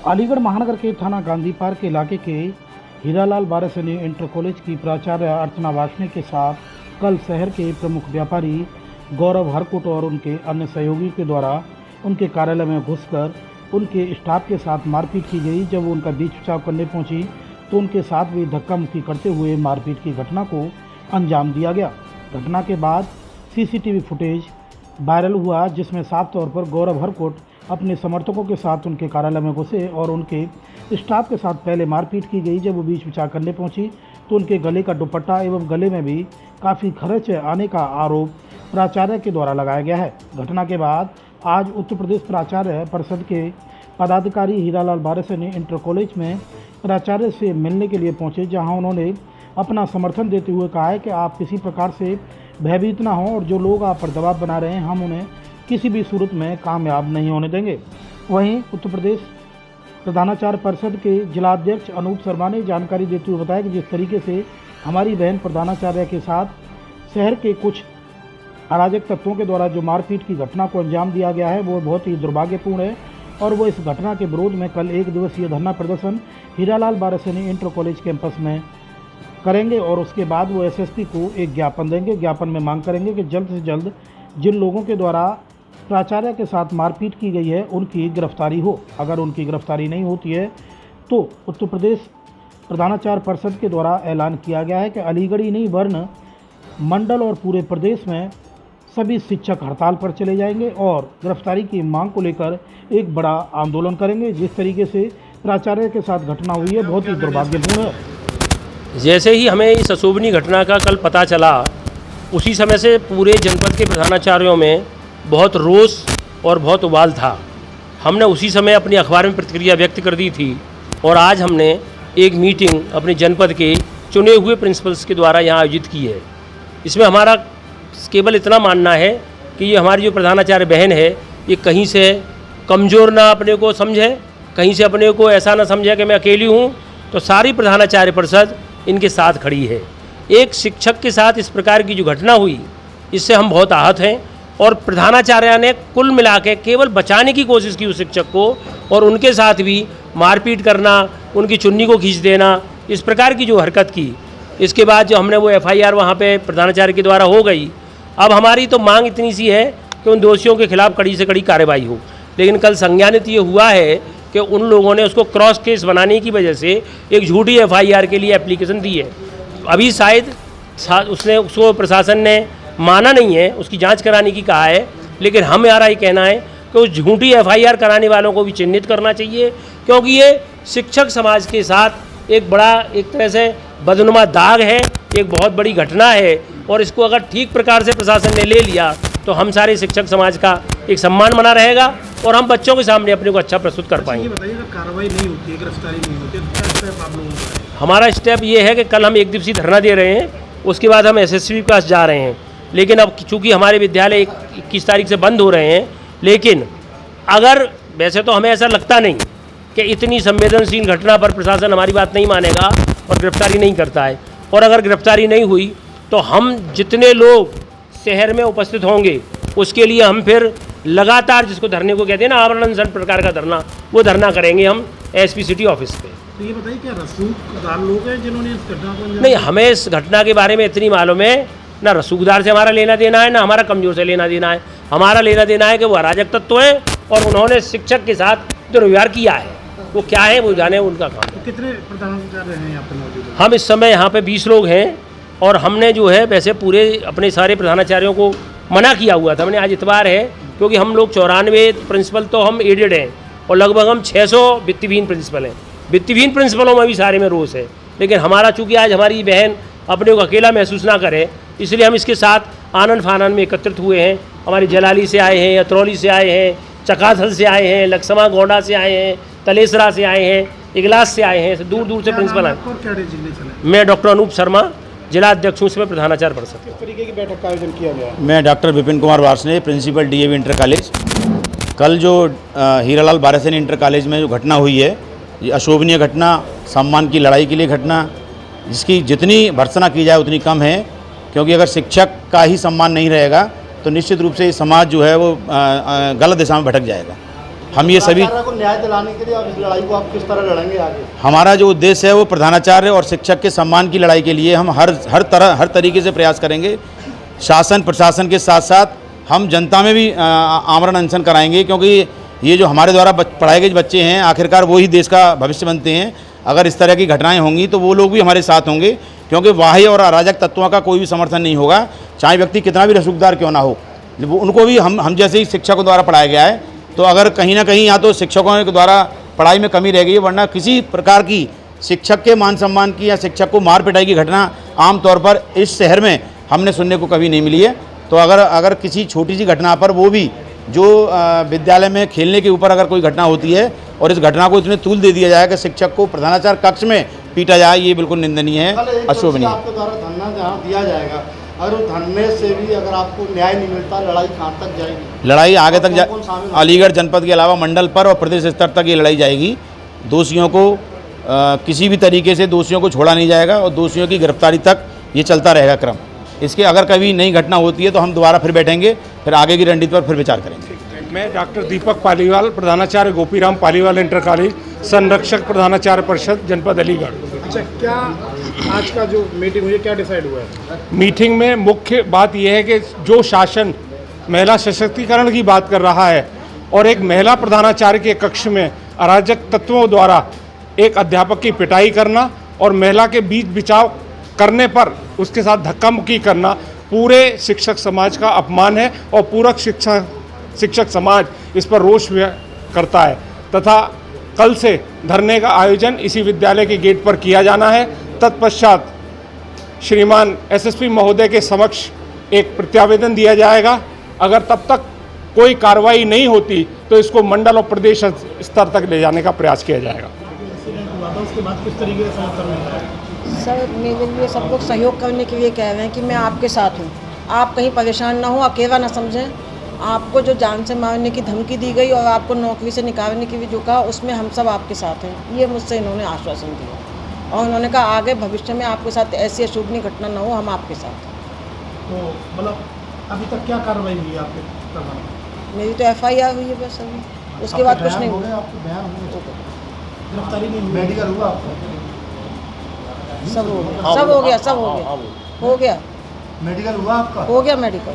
अलीगढ़ महानगर के थाना गांधी पार्क के इलाके के हीरालाल बारसैनी इंटर कॉलेज की प्राचार्य अर्चना वार्ष्णेय के साथ कल शहर के प्रमुख व्यापारी गौरव हरकुट और उनके अन्य सहयोगियों के द्वारा उनके कार्यालय में घुसकर उनके स्टाफ के साथ मारपीट की गई। जब वो उनका बीच बचाव करने पहुंची तो उनके साथ भी धक्का मुक्की करते हुए मारपीट की घटना को अंजाम दिया गया। घटना के बाद सीसीटीवी फुटेज वायरल हुआ, जिसमें साफ तौर पर गौरव हरकुट अपने समर्थकों के साथ उनके कार्यालय में घुसे और उनके स्टाफ के साथ पहले मारपीट की गई। जब वो बीच बचाव करने पहुंची तो उनके गले का दुपट्टा एवं गले में भी काफ़ी खरोंच आने का आरोप प्राचार्य के द्वारा लगाया गया है। घटना के बाद आज उत्तर प्रदेश प्राचार्य परिषद के पदाधिकारी हीरालाल बारसैनी इंटर कॉलेज में प्राचार्य से मिलने के लिए पहुंचे, जहां उन्होंने अपना समर्थन देते हुए कहा है कि आप किसी प्रकार से भयभीत ना हों और जो लोग आप पर दबाव बना रहे हैं हम उन्हें किसी भी सूरत में कामयाब नहीं होने देंगे। वहीं उत्तर प्रदेश प्रधानाचार्य परिषद के जिलाध्यक्ष अनूप शर्मा ने जानकारी देते हुए बताया कि जिस तरीके से हमारी बहन प्रधानाचार्य के साथ शहर के कुछ अराजक तत्वों के द्वारा जो मारपीट की घटना को अंजाम दिया गया है वो बहुत ही दुर्भाग्यपूर्ण है और वो इस घटना के विरोध में कल 1 दिवसीय धरना प्रदर्शन हीरालाल बारसैनी इंटर कॉलेज कैंपस में करेंगे और उसके बाद वो एसएसपी को एक ज्ञापन देंगे। ज्ञापन में मांग करेंगे कि जल्द से जल्द जिन लोगों के द्वारा प्राचार्य के साथ मारपीट की गई है उनकी गिरफ्तारी हो। अगर उनकी गिरफ्तारी नहीं होती है तो उत्तर प्रदेश प्रधानाचार्य परिषद के द्वारा ऐलान किया गया है कि अलीगढ़ ही नहीं वर्ण मंडल और पूरे प्रदेश में सभी शिक्षक हड़ताल पर चले जाएंगे और गिरफ्तारी की मांग को लेकर एक बड़ा आंदोलन करेंगे। जिस तरीके से प्राचार्य के साथ घटना हुई है बहुत ही दुर्भाग्यपूर्ण है। जैसे ही हमें इस अशोभनीय घटना का कल पता चला उसी समय से पूरे जनपद के प्रधानाचार्यों में बहुत रोष और बहुत उबाल था। हमने उसी समय अपनी अखबार में प्रतिक्रिया व्यक्त कर दी थी और आज हमने एक मीटिंग अपने जनपद के चुने हुए प्रिंसिपल्स के द्वारा यहाँ आयोजित की है। इसमें हमारा केवल इतना मानना है कि ये हमारी जो प्रधानाचार्य बहन है ये कहीं से कमज़ोर ना अपने को समझे, कहीं से अपने को ऐसा ना समझे कि मैं अकेली हूँ। तो सारी प्रधानाचार्य परिषद इनके साथ खड़ी है। एक शिक्षक के साथ इस प्रकार की जो घटना हुई इससे हम बहुत आहत हैं और प्रधानाचार्य ने कुल मिला के केवल बचाने की कोशिश की उस शिक्षक को और उनके साथ भी मारपीट करना, उनकी चुन्नी को खींच देना, इस प्रकार की जो हरकत की। इसके बाद जो हमने वो एफआईआर वहाँ पे प्रधानाचार्य के द्वारा हो गई। अब हमारी तो मांग इतनी सी है कि उन दोषियों के खिलाफ कड़ी से कड़ी कार्रवाई हो। लेकिन कल संज्ञानित ये हुआ है कि उन लोगों ने उसको क्रॉस केस बनाने की वजह से एक झूठी एफआईआर के लिए एप्लीकेशन दी है। अभी शायद उसको प्रशासन ने माना नहीं है, उसकी जांच कराने की कहा है। लेकिन हमारा ये कहना है कि उस झूठी एफआईआर कराने वालों को भी चिन्हित करना चाहिए, क्योंकि ये शिक्षक समाज के साथ एक बड़ा एक तरह से बदनुमा दाग है, एक बहुत बड़ी घटना है। और इसको अगर ठीक प्रकार से प्रशासन ने ले लिया तो हम सारे शिक्षक समाज का एक सम्मान बना रहेगा और हम बच्चों के सामने अपने को अच्छा प्रस्तुत कर पाएंगे। बताइए, कार्रवाई नहीं होती है, गिरफ्तारी नहीं होती है, क्या स्टेप आप लोगों का? हमारा स्टेप ये है कि कल हम 1 दिवसीय धरना दे रहे हैं, उसके बाद हम एसएसपी के पास जा रहे हैं। लेकिन अब चूँकि हमारे विद्यालय 21 तारीख से बंद हो रहे हैं, लेकिन अगर वैसे तो हमें ऐसा लगता नहीं कि इतनी संवेदनशील घटना पर प्रशासन हमारी बात नहीं मानेगा और गिरफ्तारी नहीं करता है। और अगर गिरफ्तारी नहीं हुई तो हम जितने लोग शहर में उपस्थित होंगे उसके लिए हम फिर लगातार, जिसको धरने को कहते हैं ना, आमरण अनशन प्रकार का धरना, वो धरना करेंगे हम एसपी सिटी ऑफिस पे। तो ये बताइए, क्या रसूखदार लोग हैं जिन्होंने इस घटना को अंजाम? नहीं, हमें इस घटना के बारे में इतनी मालूम है, ना रसूखदार से हमारा लेना देना है, ना हमारा कमजोर से लेना देना है। हमारा लेना देना है कि वो अराजक तत्व हैं और उन्होंने शिक्षक के साथ दुर्व्यवहार किया है। वो क्या है वो जाने, उनका काम है। कितने प्रधानाचार्य हैं यहाँ पे मौजूद? हम इस समय यहाँ पे 20 लोग हैं और हमने जो है वैसे पूरे अपने सारे प्रधानाचार्यों को मना किया हुआ था। हमने आज इतवार है क्योंकि हम लोग 94 प्रिंसिपल तो हम एडेड हैं और लगभग हम 600 वित्तविहीन प्रिंसिपल हैं। वित्तविहीन प्रिंसिपलों में भी सारे में रोष है। लेकिन हमारा चूँकि आज हमारी बहन अपने को अकेला महसूस ना करे, इसलिए हम इसके साथ आनंद फानन में एकत्रित हुए हैं। हमारे जलाली से आए हैं, अतरौली से आए हैं, चकाथल से आए हैं, लक्ष्मा गोंडा से आए हैं, तलेसरा से आए हैं, इगलास से आए हैं, दूर दूर से प्रिंसिपल हैं। मैं डॉक्टर अनूप शर्मा, जिला अध्यक्ष हूँ इसमें प्रधानाचार्य परिषद। किस तरीके की बैठक का आयोजन किया गया? मैं doctor Vipin Kumar Varshney, principal DAV inter college. कल जो हीरालाल बारसैनी इंटर कॉलेज में जो घटना हुई है, ये अशोभनीय घटना, सम्मान की लड़ाई के लिए घटना, जिसकी जितनी भर्त्सना की जाए उतनी कम है। क्योंकि अगर शिक्षक का ही सम्मान नहीं रहेगा तो निश्चित रूप से समाज जो है वो गलत दिशा में भटक जाएगा। हम ये सभी को न्याय दिलाने के लिए और इस लड़ाई को आप किस तरह लड़ेंगे आगे? हमारा जो उद्देश्य है वो प्रधानाचार्य और शिक्षक के सम्मान की लड़ाई के लिए हम हर तरीके से प्रयास करेंगे। शासन प्रशासन के साथ साथ हम जनता में भी आमरण अनशन कराएंगे, क्योंकि ये जो हमारे द्वारा पढ़ाए गए बच्चे हैं आखिरकार वो ही देश का भविष्य बनते हैं। अगर इस तरह की घटनाएं होंगी तो वो लोग भी हमारे साथ होंगे, क्योंकि बाह्य और अराजक तत्वों का कोई भी समर्थन नहीं होगा, चाहे व्यक्ति कितना भी रसूखदार क्यों ना हो। उनको भी हम जैसे ही शिक्षकों द्वारा पढ़ाया गया है, तो अगर कहीं ना कहीं या तो शिक्षकों के द्वारा पढ़ाई में कमी रह गई है, वरना किसी प्रकार की शिक्षक के मान सम्मान की या शिक्षक को मार पिटाई की घटना आमतौर पर इस शहर में हमने सुनने को कभी नहीं मिली है। तो अगर किसी छोटी सी घटना पर, वो भी जो विद्यालय में खेलने के ऊपर अगर कोई घटना होती है और इस घटना को इतने तूल दे दिया जाए कि शिक्षक को प्रधानाचार्य कक्ष में पीटा जाए, ये बिल्कुल निंदनीय है, अशोभनीय। आपके द्वारा धरना जहाँ दिया जाएगा, अगर उस धरने से भी अगर आपको न्याय नहीं मिलता, लड़ाई कहाँ तक जाएगी? लड़ाई आगे तक अलीगढ़ जनपद के अलावा मंडल पर और प्रदेश स्तर तक ये लड़ाई जाएगी। दोषियों को किसी भी तरीके से दोषियों को छोड़ा नहीं जाएगा और दोषियों की गिरफ्तारी तक ये चलता रहेगा क्रम। इसके अगर कभी नई घटना होती है तो हम दोबारा फिर बैठेंगे, फिर आगे की रणनीति पर फिर विचार करेंगे। मैं डॉक्टर दीपक पालीवाल, प्रधानाचार्य गोपीराम पालीवाल इंटर कॉलेज, संरक्षक प्रधानाचार्य परिषद जनपद अलीगढ़। अच्छा, क्या आज का जो मीटिंग हुई क्या डिसाइड हुआ है? मीटिंग में मुख्य बात यह है कि जो शासन महिला सशक्तिकरण की बात कर रहा है और एक महिला प्रधानाचार्य के कक्ष में अराजक तत्वों द्वारा एक अध्यापक की पिटाई करना और महिला के बीच बिचाव करने पर उसके साथ धक्का मुक्की करना पूरे शिक्षक समाज का अपमान है और पूरा शिक्षक समाज इस पर रोष व्यक्त करता है तथा कल से धरने का आयोजन इसी विद्यालय के गेट पर किया जाना है। तत्पश्चात श्रीमान एसएसपी महोदय के समक्ष एक प्रत्यावेदन दिया जाएगा। अगर तब तक कोई कार्रवाई नहीं होती तो इसको मंडल और प्रदेश स्तर तक ले जाने का प्रयास किया जाएगा। उसके बाद किस तरीके से समर्थन मिलता है? सर, मेरे लिए सब लोग सहयोग करने के लिए कह रहे हैं कि मैं आपके साथ हूँ, आप कहीं परेशान ना हो, अकेला ना समझें। आपको जो जान से मारने की धमकी दी गई और आपको नौकरी से निकालने की भी जो कहा, उसमें हम सब आपके साथ हैं, ये मुझसे इन्होंने आश्वासन दिया। और उन्होंने कहा आगे भविष्य में आपके साथ ऐसी अशुभनीय घटना ना हो, हम आपके साथ हैं। तो मतलब अभी तक क्या कार्रवाई हुई है आपके तरफ? मेरी तो FIR हुई है बस अभी, उसके बाद कुछ नहीं हुआ। गिरफ्तारी नहीं हुई? मेडिकल हुआ आपका? सब हो गया, सब हो गया, सब हो गया, हो गया। मेडिकल हुआ आपका? हो गया मेडिकल।